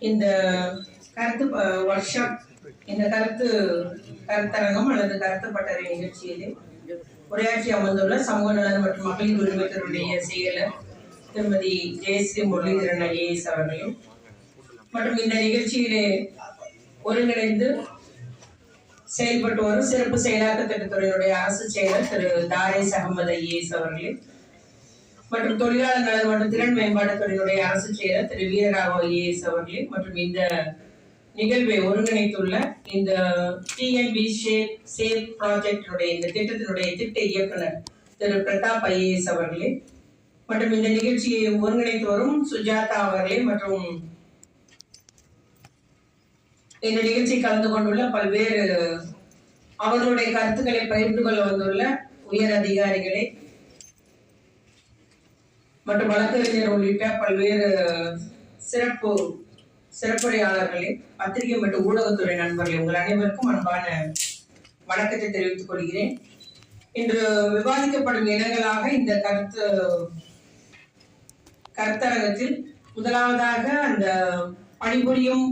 இந்த கருத்து ஒர்க்ஷாப், இந்த கருத்தரங்கம் அல்லது கருத்து பட்டறை நிகழ்ச்சியிலே உரையாற்றி அமர்ந்துள்ள சமூக நலன் மற்றும் மகளிர் உரிமைகளுடைய செயலர் திருமதி ஜெயஸ்ரீ முரளிதரன் ஐஏஎஸ் அவர்களையும் மற்றும் இந்த நிகழ்ச்சியிலே ஒருங்கிணைந்து செயல்பட்டு வரும் சிறப்பு செயலாக்க திட்டத்துறையினுடைய அரசு செயலர் திரு தாரேஸ் அகமது ஐஏஎஸ் அவர்களையும் மற்றும் தொழிலாளர் நலன் மற்றும் திறன் மேம்பாட்டுத்துறையினுடைய அரசு செயலர் திரு வீரராவ் ஐஏஎஸ் அவர்களையும் மற்றும் இந்த நிகழ்வை ஒருங்கிணைத்துள்ள இந்த டிஎன்பி சேஃப் ப்ராஜெக்டினுடைய இந்த திட்டத்தினுடைய திட்ட இயக்குனர் திரு பிரதாப் ஐஏஎஸ் அவர்களே மற்றும் இந்த நிகழ்ச்சியை ஒருங்கிணைத்து வரும் சுஜாதா அவர்களே மற்றும் இந்த நிகழ்ச்சி கலந்து கொண்டுள்ள பல்வேறு அவர்களுடைய கருத்துக்களை பகிர்ந்து கொள்ள வந்துள்ள உயர் அதிகாரிகளே மற்றும் வழக்கறிஞர் உள்ளிட்ட பல்வேறு சிறப்புரையாளர்களே, பத்திரிகை மற்றும் ஊடகத்துறை நண்பர்களே, உங்கள் அனைவருக்கும் அன்பான வணக்கத்தை தெரிவித்துக் கொள்கிறேன். இன்று விவாதிக்கப்படும் இடங்களாக இந்த கருத்தரங்கத்தில் முதலாவதாக அந்த பணிபுரியும்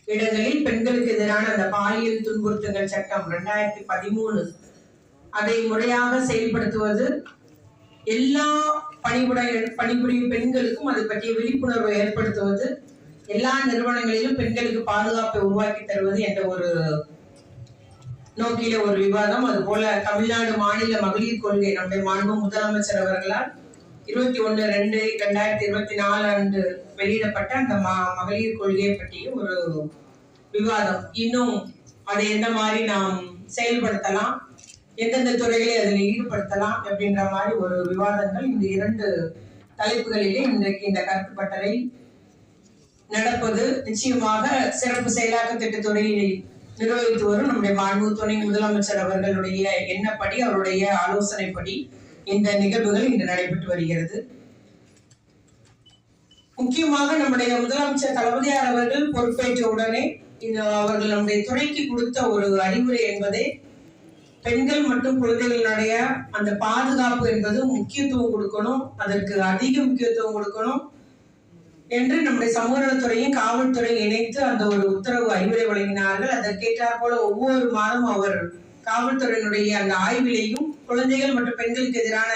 இடங்களில் பெண்களுக்கு எதிரான அந்த பாலியல் துன்புறுத்தல் சட்டம் 2013 அதை முறையாக செயல்படுத்துவது, எல்லா பணிபுரியும் பெண்களுக்கும் அது பற்றிய விழிப்புணர்வை ஏற்படுத்துவது, எல்லா நிறுவனங்களிலும் பெண்களுக்கு பாதுகாப்பை உருவாக்கி தருவது என்ற ஒரு நோக்கில ஒரு விவாதம். அதுபோல தமிழ்நாடு மாநில மகளிர் கொள்கை நம்முடைய மாண்பு முதலமைச்சர் அவர்களால் 21/2/2024 அன்று வெளியிடப்பட்ட அந்த மகளிர் கொள்கையை பற்றிய ஒரு விவாதம். இன்னும் அதை எந்த மாதிரி நாம் செயல்படுத்தலாம், எந்தெந்த துறைகளை அதில் ஈடுபடுத்தலாம் அப்படின்ற மாதிரி ஒரு விவாதங்கள் இந்த 2 தலைப்புகளிலே இன்றைக்கு இந்த கருத்து பட்டறை நடப்பது நிச்சயமாக சிறப்பு செயலாக்க திட்டத்துறையை நிர்வகித்து வரும் நம்முடைய மாண்பு துணை முதலமைச்சர் அவர்களுடைய எண்ணப்படி, அவருடைய ஆலோசனைப்படி இந்த நிகழ்வுகள் இன்று நடைபெற்று வருகிறது. முக்கியமாக நம்முடைய முதலமைச்சர் தளபதியார் அவர்கள் பொறுப்பேற்ற உடனே அவர்கள் நம்முடைய துறைக்கு கொடுத்த ஒரு அறிவுரை என்பதே பெண்கள் மற்றும் குழந்தைகளுடைய அந்த பாதுகாப்பு என்பது முக்கியத்துவம் கொடுக்கணும், அதற்கு அதிக முக்கியத்துவம் கொடுக்கணும் என்று நம்முடைய சமூக நலத்துறையும் காவல்துறையும் இணைத்து அந்த ஒரு உத்தரவு அறிவுரை வழங்கினார்கள். அதற்கேற்றார் போல ஒவ்வொரு மாதம் அவர் காவல்துறையினுடைய அந்த ஆய்விலையும் குழந்தைகள் மற்றும் பெண்களுக்கு எதிரான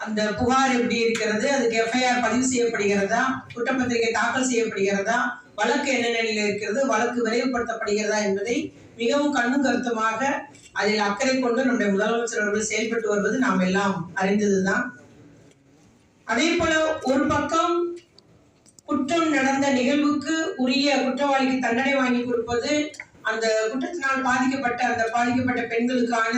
அந்த புகார் எப்படி இருக்கிறது, அதுக்கு எஃப்ஐஆர் பதிவு செய்யப்படுகிறதா, குற்றப்பத்திரிகை தாக்கல் செய்யப்படுகிறதா, வழக்கு என்ன நிலையில் இருக்கிறது, வழக்கு விரைவுபடுத்தப்படுகிறதா என்பதை மிகவும் கண்ணும் கருத்துமாக அதில் அக்கறை கொண்டு நம்முடைய முதலமைச்சர் அவர்கள் செயல்பட்டு வருவது நாம் எல்லாம் அறிந்ததுதான். அதே போல ஒரு பக்கம் குற்றம் நடந்த நிகழ்வுக்கு உரிய குற்றவாளிக்கு தண்டனை வாங்கி கொடுப்பது, அந்த குற்றத்தினால் பாதிக்கப்பட்ட பெண்களுக்கான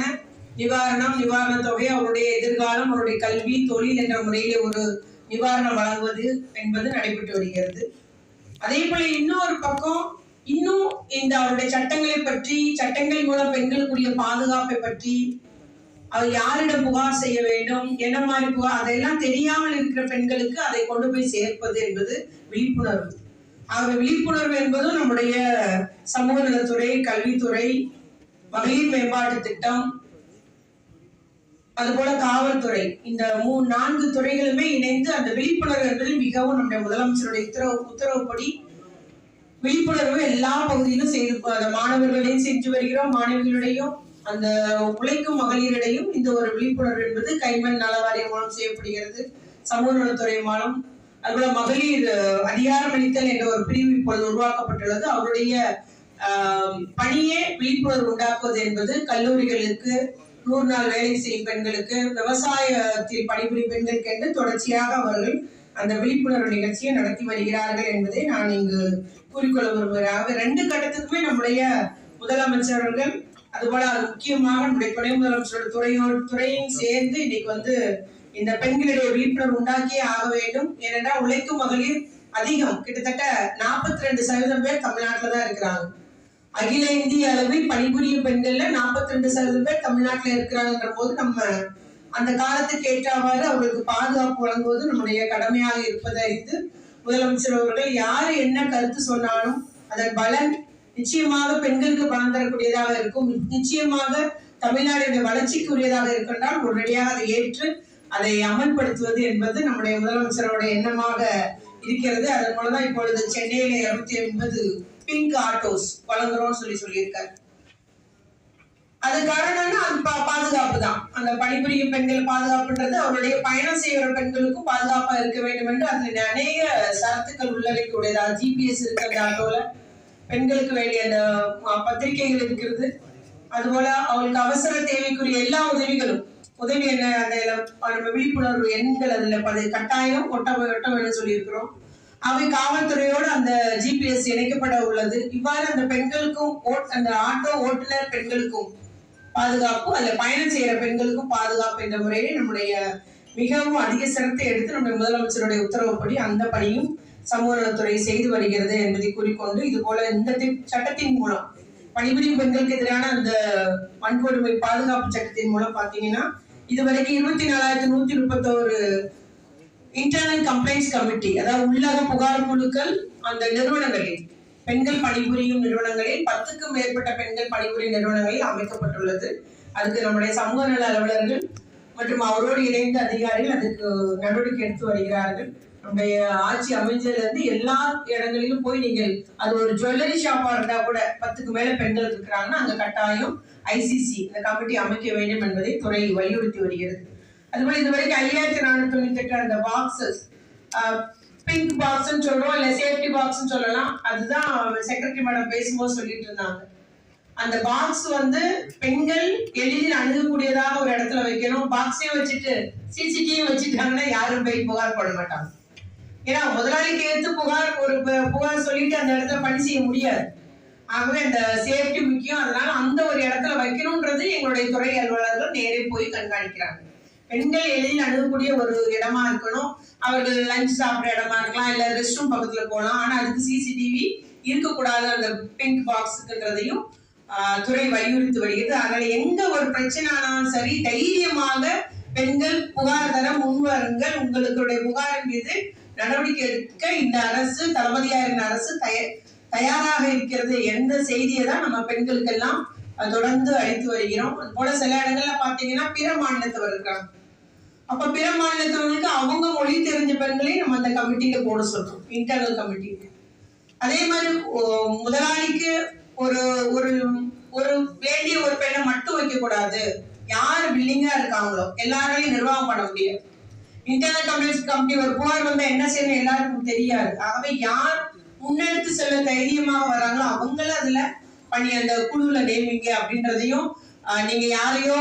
நிவாரண தொகை, அவருடைய எதிர்காலம், அவருடைய கல்வி, தொழில் என்ற முறையில ஒரு நிவாரணம் வழங்குவது என்பது நடைபெற்று வருகிறது. அதே போல இன்னொரு பக்கம் இன்னும் இந்த அவருடைய சட்டங்களை பற்றி, சட்டங்கள் மூலம் பெண்களுக்குரிய பாதுகாப்பை பற்றி, அவர் யாரிடம் புகார் செய்ய வேண்டும், என்ன மாதிரி புகார், அதெல்லாம் தெரியாமல் இருக்கிற பெண்களுக்கு அதை கொண்டு போய் சேர்ப்பது என்பது விழிப்புணர்வு. ஆக விழிப்புணர்வு என்பதும் நம்முடைய சமூக நலத்துறை, கல்வித்துறை, மகளிர் மேம்பாட்டு திட்டம், அதுபோல காவல்துறை, இந்த 4 துறைகளுமே இணைந்து அந்த விழிப்புணர்வு என்பது மிகவும் நம்முடைய முதலமைச்சருடைய உத்தரவுப்படி விழிப்புணர்வு எல்லா பகுதியிலும் செய்து மாணவர்களையும் செஞ்சு வருகிறோம். மாணவிகளிடையும் அந்த உழைக்கும் மகளிரிடையும் இந்த ஒரு விழிப்புணர்வு என்பது கைமண் நல வாரியம் மூலம் செய்யப்படுகிறது, சமூக நலத்துறை மூலம். அதுபோல மகளிர் அதிகாரமளித்தல் என்ற ஒரு பிரிவு இப்பொழுது உருவாக்கப்பட்டுள்ளது. அவருடைய பணியே விழிப்புணர்வு உண்டாக்குவது என்பது கல்லூரிகளுக்கு, 100 நாள் வேலை செய்யும் பெண்களுக்கு, விவசாயத்தில் பணிபுரியும் பெண்களுக்கு என்று தொடர்ச்சியாக அவர்கள் அந்த விழிப்புணர்வு நிகழ்ச்சியை நடத்தி வருகிறார்கள் என்பதை நான் இங்கு கூறிக்கொள்ள விரும்புகிறேன். 2 கட்டத்துக்குமே நம்முடைய முதலமைச்சர்கள், அதுபோல அது முக்கியமாக நம்முடைய துணை முதலமைச்சரோட துறையும் சேர்ந்து இன்னைக்கு இந்த பெண்களுடைய விழிப்புணர்வு உண்டாக்கியே ஆக வேண்டும். ஏனென்றால் உழைக்கும் மகளிர் அதிகம், கிட்டத்தட்ட 42% பேர் தமிழ்நாட்டில் தான் இருக்கிறாங்க. அகில இந்திய அளவில் பணிபுரியும் பெண்கள்ல 42% பேர் தமிழ்நாட்டில் இருக்கிறாங்கன்ற போது நம்ம அந்த காலத்துக்கு ஏற்றவாறு அவர்களுக்கு பாதுகாப்பு வழங்குவது நம்முடைய கடமையாக இருப்பதை அறிந்து முதலமைச்சர் அவர்கள் யாரு என்ன கருத்து சொன்னாலும் அதன் பலன் நிச்சயமாக பெண்களுக்கு பலன் தரக்கூடியதாக இருக்கும், நிச்சயமாக தமிழ்நாடுடைய வளர்ச்சிக்கு உரியதாக இருக்கின்றால் உடனடியாக அதை ஏற்று அதை அமல்படுத்துவது என்பது நம்முடைய முதலமைச்சரோட எண்ணமாக இருக்கிறது. அதன் மூலம்தான் இப்பொழுது சென்னையில 280 பிங்க் ஆட்டோஸ் வழங்குறோம்னு சொல்லியிருக்காரு. அது காரணம்னா அது பாதுகாப்பு தான். அந்த பணிபுரியும் பெண்கள் பாதுகாப்புன்றது அவருடைய பயணம் செய்கிற பெண்களுக்கும் பாதுகாப்பா இருக்க வேண்டும் என்று அதுல அநேக சரத்துக்கள் உள்ளடக்கியுடையதா. GPS இருக்கு அந்த ஆட்டோல, பெண்களுக்கு வேண்டிய அந்த பத்திரிகைகள் இருக்கிறது. அதுபோல அவங்களுக்கு அவசர தேவைக்குரிய எல்லா உதவி என்ன அந்த விழிப்புணர்வு எண்கள் அதுல கட்டாயம் ஒட்ட வேணும் சொல்லியிருக்கிறோம். அவை காவல்துறையோடு அந்த GPS இணைக்கப்பட உள்ளது. இவ்வாறு அந்த பெண்களுக்கும் அந்த ஆட்டோ ஓட்டுநர் பெண்களுக்கும் பாதுகாப்பு, அதுல பயணம் செய்யற பெண்களுக்கும் பாதுகாப்பு என்ற முறையிலே நம்முடைய மிகவும் அதிக சிரத்தை எடுத்து நம்முடைய முதலமைச்சருடைய உத்தரவுப்படி அந்த பணியும் சமூக நலத்துறை செய்து வருகிறது என்பதை கூறிக்கொண்டு, இது போல இந்த சட்டத்தின் மூலம் பணிபுரியும் பெண்களுக்கு எதிரான அந்த வன்கொடுமை பாதுகாப்பு சட்டத்தின் மூலம் பாத்தீங்கன்னா இதுவரைக்கும் 24,131 இன்டர்னல் கம்ப்ளைண்ட்ஸ் கமிட்டி, அதாவது உள்ளக புகார் குழுக்கள் அந்த நிறுவனங்களில் பெண்கள் பணிபுரியும் நிறுவனங்களில் 10க்கும் மேற்பட்ட பெண்கள் பணிபுரியும் நிறுவனங்களில் அமைக்கப்பட்டுள்ளது. அதுக்கு நம்முடைய சமூக நல அலுவலர்கள் மற்றும் அவரோடு இணைந்த அதிகாரிகள் அதுக்கு நடவடிக்கை எடுத்து வருகிறார்கள். நம்முடைய ஆட்சி அமைஞ்சதுல இருந்து எல்லா இடங்களிலும் போய் நீங்கள் அது ஒரு ஜுவல்லரி ஷாப்பா இருந்தா கூட 10க்கு மேல பெண்கள் இருக்கிறாங்கன்னா அங்க கட்டாயம் ICC இந்த கமிட்டி அமைக்க வேண்டும் என்பதை துறை வலியுறுத்தி வருகிறது. அதுபோல இதுவரைக்கும் 5,498 அந்த பாக்ஸஸ், பிங்க் பாக்ஸ் சொல்றோம், இல்ல சேஃப்டி பாக்ஸ் சொல்லலாம். அதுதான் செக்ரட்டரி மேடம் பேசும்போது சொல்லிட்டு இருந்தாங்க. அந்த பாக்ஸ் பெண்கள் எளிதில் அணுகக்கூடியதாக ஒரு இடத்துல வைக்கணும். பாக்ஸையும் வச்சுட்டு CCTV வச்சுட்டாங்கன்னா யாரும் போய் புகார் போட மாட்டாங்க. ஏன்னா முதலாளிக்கு எடுத்து புகார் சொல்லிட்டு அந்த இடத்துல பணி செய்ய முடியாது. ஆகவே அந்த சேஃப்டி முக்கியம். அதனால அந்த ஒரு இடத்துல வைக்கணும்ன்றது எங்களுடைய துறை அலுவலர்கள் நேரே போய் கண்காணிக்கிறாங்க. பெண்கள் எளிதில் அணுகக்கூடிய ஒரு இடமா இருக்கணும். அவர்கள் லஞ்ச் சாப்பிட்ற இடமா இருக்கலாம், இல்ல ரெஸ்ட் ரூம் பக்கத்துல போகலாம். ஆனா அதுக்கு CCTV இருக்கக்கூடாது அந்த பிங்க் பாக்ஸுக்குன்றதையும் துறை வலியுறுத்தி வருகிறது. அதனால எங்க ஒரு பிரச்சனை ஆனாலும் சரி தைரியமாக பெண்கள் புகார் தர முன்வருங்கள். உங்களுடைய புகாரின் மீது நடவடிக்கை எடுக்க இந்த அரசு, தளபதியாரின் அரசு தயாராக இருக்கிறது என்ற செய்தியை தான் நம்ம பெண்களுக்கெல்லாம் தொடர்ந்து அளித்து வருகிறோம். அது போல சில இடங்கள்ல பாத்தீங்கன்னா பிற மாநிலத்தவர் இருக்காங்க. அப்ப பிற மாநிலத்தவர்களுக்கு அவங்க மொழி தெரிஞ்ச பெண்களையும் நம்ம அந்த கமிட்டியில போட சொல்றோம், இன்டர்னல் கமிட்டி. அதே மாதிரி முதலாளிக்கு ஒரு ஒரு ஒரு வேண்டிய ஒரு பெண்ணை மட்டும் வைக்க கூடாது. யார் வில்லிங்கா இருக்காங்களோ எல்லாராலையும் நிர்வாகம் பண்ண முடியாது. இன்டர்னல் கம்ப்ளைண்ட்ஸ் கமிட்டி ஒரு புகார் வந்தா என்ன செய்யணும் எல்லாருக்கும் தெரியாது. ஆகவே யார் முன்னெடுத்து செல்ல தைரியமாக வராங்களோ அவங்கள அதுல பண்ணி அந்த குழுல நேமிங்க அப்படின்றதையும், நீங்க யாரையோ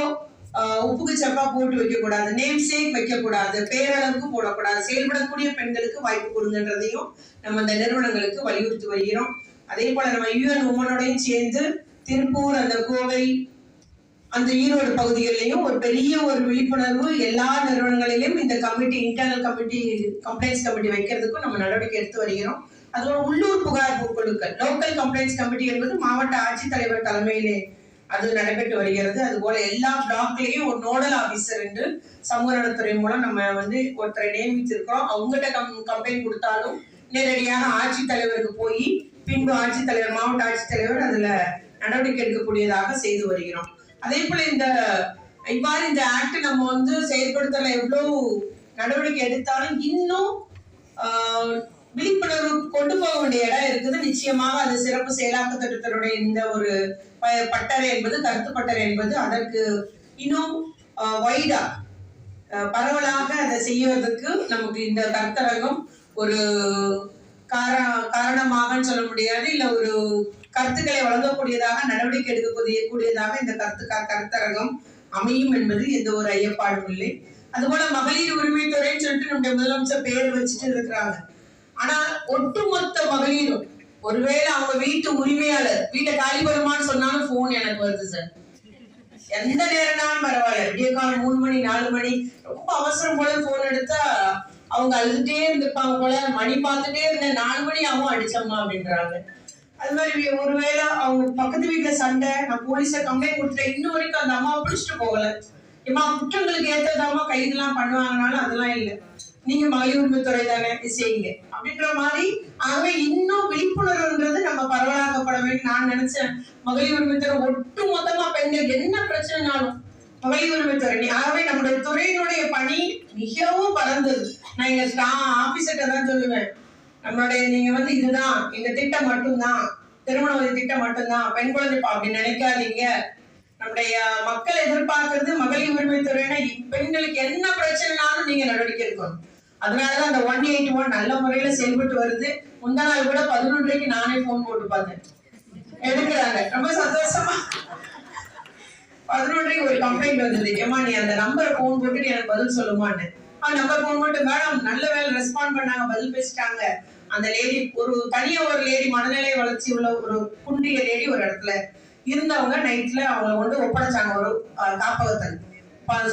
உப்புக்கு சப்பா போட்டு வைக்க கூடாது, நேம் சேக் வைக்க கூடாது, பேரளவுக்கு போடக்கூடாது, செயல்படக்கூடிய பெண்களுக்கு வாய்ப்பு கொடுங்கன்றதையும் நம்ம அந்த நிறுவனங்களுக்கு வலியுறுத்தி வருகிறோம். அதே போல நம்ம UN உமனோடையும் சேர்ந்து திருப்பூர், அந்த கோவை, அந்த ஈரோடு பகுதிகளிலையும் ஒரு பெரிய ஒரு விழிப்புணர்வு எல்லா நிறுவனங்களிலும் இந்த committee, internal committee, complaints committee வைக்கிறதுக்கும் நம்ம நடவடிக்கை எடுத்து வருகிறோம். அதோட உள்ளூர் புகார் குழுக்கள், லோக்கல் கம்ப்ளைண்ட்ஸ் கமிட்டி என்பது மாவட்ட ஆட்சித்தலைவர் தலைமையிலே அது நடைபெற்று வருகிறது. அதுபோல எல்லா பிளாக்லயும் ஒரு நோடல் ஆபீசர் என்று சமூக நலத்துறை மூலம் நம்ம ஒருத்தரை நியமித்திருக்கிறோம். அவங்ககிட்ட கம்ப்ளைண்ட் கொடுத்தாலும் நேரடியாக ஆட்சித்தலைவருக்கு போய் பின்பு ஆட்சித்தலைவர், மாவட்ட ஆட்சித்தலைவர் அதுல நடவடிக்கை எடுக்கக்கூடியதாக செய்து வருகிறோம். அதே போல இவ்வாறு இந்த ஆக்ட் நம்ம செயல்படுத்தல எவ்வளவு நடவடிக்கை எடுத்தாலும் இன்னும் விழிப்புணர்வு கொண்டு போக வேண்டிய இடம் இருக்குது. நிச்சயமாக அது சிறப்பு செயலாக்க திட்டத்தினுடைய இந்த ஒரு பட்டறை என்பது, கருத்து பட்டறை என்பது அதற்கு இன்னும் வைடா பரவலாக அதை செய்வதற்கு நமக்கு இந்த கருத்தரங்கம் ஒரு காரணமாக சொல்ல முடியாது, இல்ல ஒரு கருத்துக்களை வழங்கக்கூடியதாக, நடவடிக்கை எடுக்கக்கூடியதாக இந்த கருத்தரங்கம் அமையும் என்பது எந்த ஒரு ஐயப்பாடும் இல்லை. அதுபோல மகளிர் உரிமை துறைன்னு சொல்லிட்டு நம்முடைய முதலமைச்சர் பெயர் வச்சுட்டு இருக்கிறாங்க. ஆனா ஒட்டுமொத்த மகளிரும், ஒருவேளை அவங்க வீட்டு உரிமையாளர் வீட்டை காலி பண்ணுமான்னு சொன்னாலும் போன் எனக்கு வருது சார். எந்த நேரம்னாலும் பரவாயில்ல, விடிய காலம் 3 மணி 4 மணி ரொம்ப அவசரம் போல போன் எடுத்தா அவங்க அழுதுட்டே இருந்திருப்பாங்க போல, மணி பார்த்துட்டே இருந்தேன் 4 மணி ஆகும் அடிச்சம்மா அப்படின்றாங்க. அது மாதிரி ஒருவேளை அவங்க பக்கத்து வீட்டுல சண்டை, நான் போலீஸ கம்ப்ளைண்ட் கொடுத்துட்டேன், இன்னும் வரைக்கும் அந்த அம்மாவை பிடிச்சிட்டு போகல. ஏமா குற்றங்களுக்கு ஏற்றதாமா கைதெல்லாம் பண்ணுவாங்கனாலும் அதெல்லாம் இல்லை, நீங்க மகளிர் உரிமை துறை தானே செய்யுங்க அப்படின்ற மாதிரி. ஆகவே இன்னும் விழிப்புணர்வுன்றது நம்ம பரவலாக்கப்பட வேண்டும். நான் நினைச்சேன் மகளிர் உரிமை துறை ஒட்டு மொத்தமா பெண்கள் என்ன பிரச்சனைனாலும் மகளிர் உரிமை துறை. ஆகவே நம்முடைய துறையினுடைய பணி மிகவும் பறந்தது. நான் எங்க ஆபீசர்கிட்ட தான் சொல்லுவேன், நம்மளுடைய நீங்க வந்து இதுதான் இந்த திட்டம் மட்டும்தான், திருமண உதவி திட்டம் மட்டும்தான், பெண் குழந்தை அப்படி நினைக்காதீங்க. நம்முடைய மக்கள் எதிர்பார்க்கிறது மகளிர் உரிமை துறையினா பெண்களுக்கு என்ன பிரச்சனைனாலும் நீங்க நடவடிக்கை எடுக்கணும். அதனாலதான் அந்த 181 நல்ல முறையில செயல்பட்டு வருது. முந்தா நாள் கூட 11:30 நானே போன் போட்டு பார்த்தேன், எடுக்கிறாங்க. ரொம்ப சந்தோஷமா 11:30 ஒரு கம்ப்ளைண்ட் வந்தது, ஏமா நீ அந்த நம்பரை போன் போட்டுட்டு எனக்கு பதில் சொல்லுமான்னு. நம்பர் போன் போட்டு மேடம் நல்ல வேலை ரெஸ்பாண்ட் பண்ணாங்க, பதில் பேசிட்டாங்க. அந்த லேடி ஒரு தனியா ஒரு லேடி மனநிலை வளர்ச்சி உள்ள ஒரு குண்டிய லேடி ஒரு இடத்துல இருந்தவங்க நைட்ல அவங்களை கொண்டு ஒப்படைச்சாங்க ஒரு காப்பகத்தில்.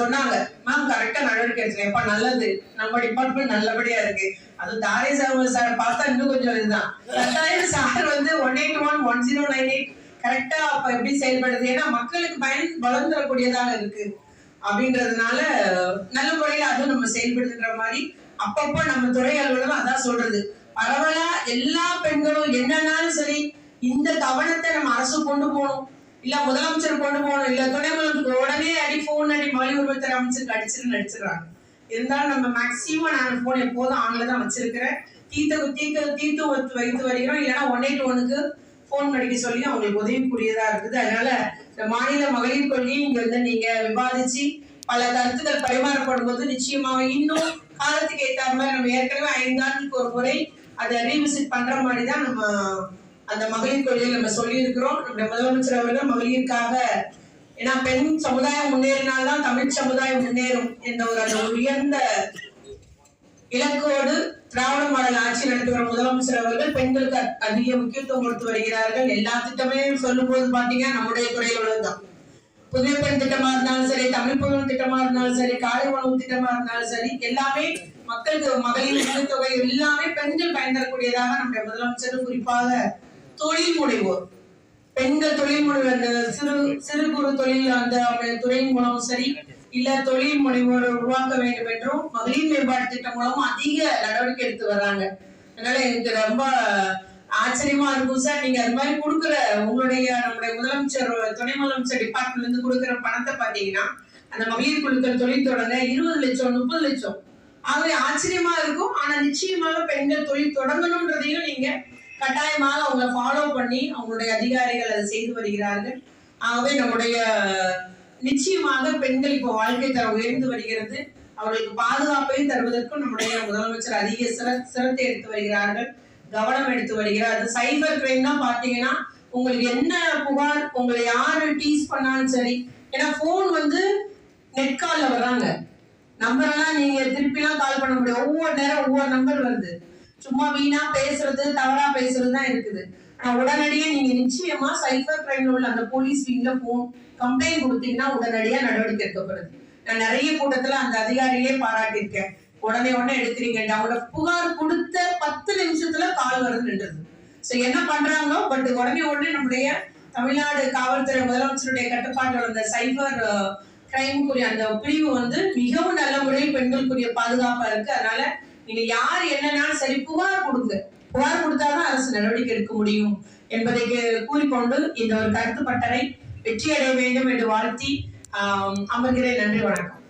சொன்னாங்க மேம் கரெக்டா நடவடிக்கை எடுத்துருப்பா, நல்லது, நம்ம டிபார்ட்மெண்ட் நல்லபடியா இருக்கு. அது தாரே சார் பார்த்தா இன்னும் கொஞ்சம் இதுதான். கட்டாயம் சார் வந்து 181 1098 கரெக்டா அப்ப எப்படி செயல்படுது, ஏன்னா மக்களுக்கு பயன் வளர்ந்துடக்கூடியதாக இருக்கு அப்படின்றதுனால நல்ல முறையில அதுவும் நம்ம செயல்படுத்துற மாதிரி அப்பப்போ நம்ம துறை அலுவலகம் அதான் சொல்றது, பரவலா எல்லா பெண்களும் என்னன்னாலும் சரி இந்த கவனத்தை நம்ம அரசு கொண்டு போகணும், இல்ல முதலமைச்சர் கொண்டு போகணும், இல்ல துணை முதலமைச்சர் உடனே போன் அடி மொழி உரிமைத்துறை அமைச்சருக்கு அடிச்சுன்னு நடிச்சிடறாங்க. இருந்தாலும் நம்ம மேக்சிமம் நான் போன் எப்போதும் ஆன்ல தான் வச்சிருக்கிறேன். தீர்த்து வைத்து வருகிறோம். இல்லைன்னா 181க்கு போன் அடிக்க சொல்லி அவங்களுக்கு உதவிக்குரியதா இருக்குது. அதனால இந்த மாநில மகளிர் கொள்கையை இங்க வந்து நீங்க விவாதிச்சு பல கருத்துக்கள் பரிமாறப்படும் போது நிச்சயமாக இன்னும் காலத்துக்கு ஏற்ற மாதிரி நம்ம ஏற்கனவே 5 ஆண்டுக்கு ஒரு முறை அதை ரீவிசிட் பண்ற மாதிரி தான் நம்ம அந்த மகளிர் கொள்கையை நம்ம சொல்லி இருக்கிறோம். நம்முடைய முதலமைச்சர் அவர்கள் மகளிருக்காக, ஏன்னா பெண் சமுதாயம் முன்னேறினால்தான் தமிழ் சமுதாயம் முன்னேறும் என்ற ஒரு அந்த உயர்ந்த இலக்கோடு திராவிட மாடல் ஆட்சி நடத்தி வரும் முதலமைச்சர் அவர்கள் பெண்களுக்கு அதிக முக்கியத்துவம் கொடுத்து வருகிறார்கள். எல்லா திட்டமே சொல்லும் போது பாத்தீங்கன்னா நம்முடைய துறையில தான், புதிய பெண் திட்டமா இருந்தாலும் சரி, தமிழ் புதுவன் திட்டமா இருந்தாலும் சரி, காலை உணவு திட்டமா இருந்தாலும் சரி, எல்லாமே மக்களுக்கு மகளிர் உதவித்தொகை எல்லாமே பெண்கள் பயன்பெறக்கூடியதாக நம்முடைய முதலமைச்சர் குறிப்பாக தொழில் முனைவோர் பெண்கள் தொழில் முனைவர் சிறு சிறு குறு தொழில் அந்த துறையின் மூலம் சரி, இல்ல தொழில் முனைவோரை உருவாக்க வேண்டும் என்றும் மகளிர் மேம்பாட்டு திட்டம் மூலமும் அதிக நடவடிக்கை எடுத்து வர்றாங்க. அதனால எனக்கு ரொம்ப ஆச்சரியமா இருக்கும் சார், நீங்க அது மாதிரி கொடுக்குற உங்களுடைய நம்முடைய முதலமைச்சர் துணை முதலமைச்சர் டிபார்ட்மெண்ட்ல இருந்து கொடுக்குற பணத்தை பாத்தீங்கன்னா அந்த மகளிர் குழுக்கள் தொழில் தொடங்க 20 லட்சம் 30 லட்சம் ஆகவே ஆச்சரியமா இருக்கும். ஆனா நிச்சயமாக பெண்கள் தொழில் தொடங்கணும்ன்றதையும் நீங்க கட்டாயமாக அவங்களை ஃபாலோ பண்ணி அவங்களுடைய அதிகாரிகள் அதை செய்து வருகிறார்கள். ஆகவே நம்முடைய நிச்சயமாக பெண்கள் இப்போ வாழ்க்கை தரம் உயர்ந்து வருகிறது. அவர்களுக்கு பாதுகாப்பையும் தருவதற்கும் நம்முடைய முதலமைச்சர் அதிக சிரத்தை எடுத்து வருகிறார்கள், கவனம் எடுத்து வருகிறார். அது சைபர் கிரைம் தான் பாத்தீங்கன்னா உங்களுக்கு என்ன புகார், உங்களை யாரு டீஸ் பண்ணாலும் சரி, ஏன்னா போன் வந்து நெட் கால்ல வர்றாங்க, நம்பரெல்லாம் நீங்க திருப்பிலாம் கால் பண்ண முடியும், ஒவ்வொரு நேரம் ஒவ்வொரு நம்பர் வருது, சும்மா வீணா பேசுறது தவறா பேசுறதுதான் இருக்குது. ஆனா உடனடியே நீங்க நிச்சயமா சைபர் கிரைம்ல உள்ள அந்த போலீஸ் விங்ல போன் கம்ப்ளைண்ட் கொடுத்தீங்கன்னா உடனடியா நடவடிக்கை எடுக்கப்படுது. நான் நிறைய கூட்டத்துல அந்த அதிகாரியே பாராட்டியிருக்கேன், உடனே எடுக்கிறீங்க. அவங்களோட புகார் கொடுத்த 10 நிமிஷத்துல கால் வருது நின்றது. சோ என்ன பண்றாங்க, பட் உடனே நம்முடைய தமிழ்நாடு காவல்துறை முதலமைச்சருடைய கட்டுப்பாட்டில் அந்த சைபர் கிரைமுக்குரிய அந்த பிரிவு வந்து மிகவும் நல்ல முறையில் பெண்களுக்குரிய பாதுகாப்பா இருக்கு. அதனால நீங்க யார் என்னன்னாலும் சரி புகார் கொடுங்க, புகார் கொடுத்தாதான் அரசு நடவடிக்கை எடுக்க முடியும் என்பதை கூறிக்கொண்டு இந்த ஒரு கருத்து பட்டறை வெற்றி அடைய வேண்டும் என்று வாழ்த்தி அமர்கிறேன். நன்றி, வணக்கம்.